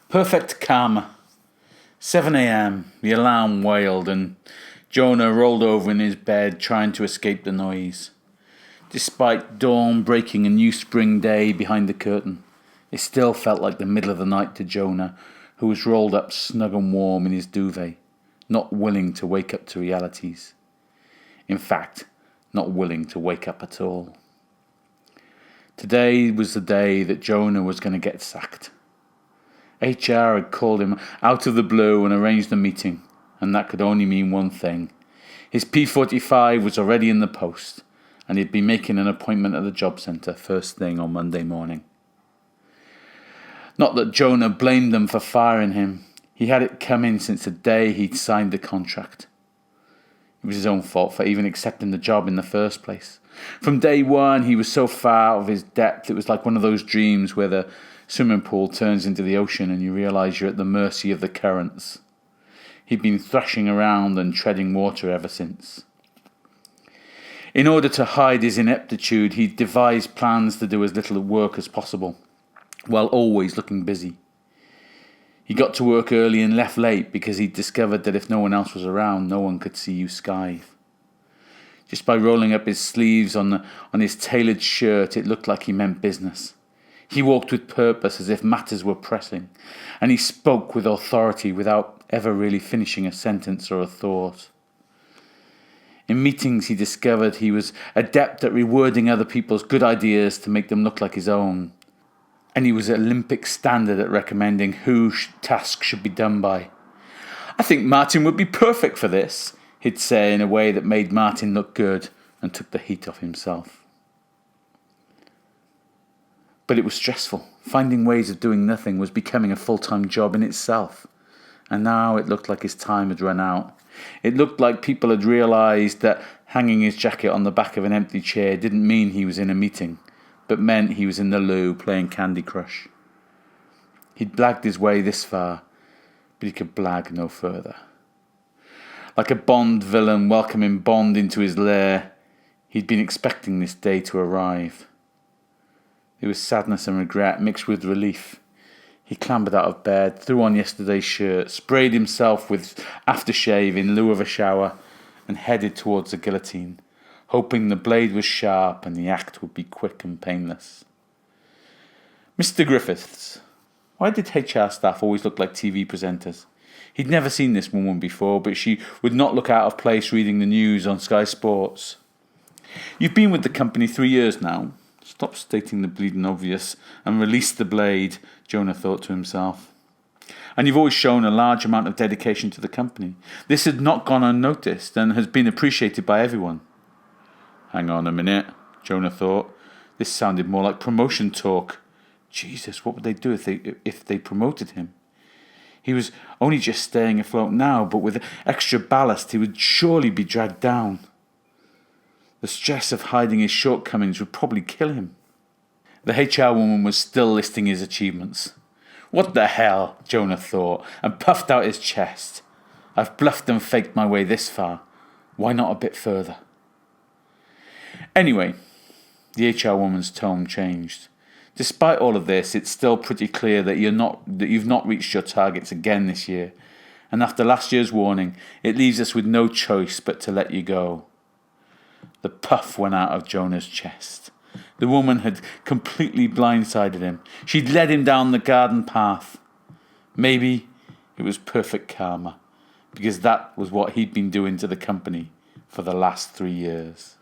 Perfect karma. 7 a.m. The alarm wailed and Jonah rolled over in his bed trying to escape the noise. Despite dawn breaking a new spring day behind the curtain, it still felt like the middle of the night to Jonah, who was rolled up snug and warm in his duvet, not willing to wake up to realities. In fact, not willing to wake up at all. Today was the day that Jonah was going to get sacked. HR had called him out of the blue and arranged a meeting, and that could only mean one thing. His P45 was already in the post, and he'd be making an appointment at the job centre first thing on Monday morning. Not that Jonah blamed them for firing him. He had it coming since the day he'd signed the contract. It was his own fault for even accepting the job in the first place. From day one, he was so far out of his depth, it was like one of those dreams where the swimming pool turns into the ocean and you realise you're at the mercy of the currents. He'd been thrashing around and treading water ever since. In order to hide his ineptitude, he'd devised plans to do as little work as possible, while always looking busy. He got to work early and left late because he'd discovered that if no one else was around, no one could see you skive. Just by rolling up his sleeves on his tailored shirt, it looked like he meant business. He walked with purpose as if matters were pressing, and he spoke with authority without ever really finishing a sentence or a thought. In meetings he discovered he was adept at rewording other people's good ideas to make them look like his own, and he was Olympic standard at recommending who tasks should be done by. "I think Martin would be perfect for this," he'd say in a way that made Martin look good and took the heat off himself. But it was stressful. Finding ways of doing nothing was becoming a full-time job in itself. And now it looked like his time had run out. It looked like people had realised that hanging his jacket on the back of an empty chair didn't mean he was in a meeting, but meant he was in the loo playing Candy Crush. He'd blagged his way this far, but he could blag no further. Like a Bond villain welcoming Bond into his lair, he'd been expecting this day to arrive. There was sadness and regret mixed with relief. He clambered out of bed, threw on yesterday's shirt, sprayed himself with aftershave in lieu of a shower, and headed towards the guillotine, hoping the blade was sharp and the act would be quick and painless. "Mr. Griffiths, why did HR staff always look like TV presenters?" He'd never seen this woman before, but she would not look out of place reading the news on Sky Sports. "You've been with the company 3 years now." Stop stating the bleeding obvious and release the blade, Jonah thought to himself. "And you've always shown a large amount of dedication to the company. This had not gone unnoticed and has been appreciated by everyone." Hang on a minute, Jonah thought. This sounded more like promotion talk. Jesus, what would they do if they promoted him? He was only just staying afloat now, but with extra ballast he would surely be dragged down. The stress of hiding his shortcomings would probably kill him. The HR woman was still listing his achievements. "What the hell," Jonah thought, and puffed out his chest. "I've bluffed and faked my way this far. Why not a bit further?" Anyway, the HR woman's tone changed. "Despite all of this, it's still pretty clear that you've not reached your targets again this year. And after last year's warning, it leaves us with no choice but to let you go." The puff went out of Jonah's chest. The woman had completely blindsided him. She'd led him down the garden path. Maybe it was perfect karma, because that was what he'd been doing to the company for the last 3 years.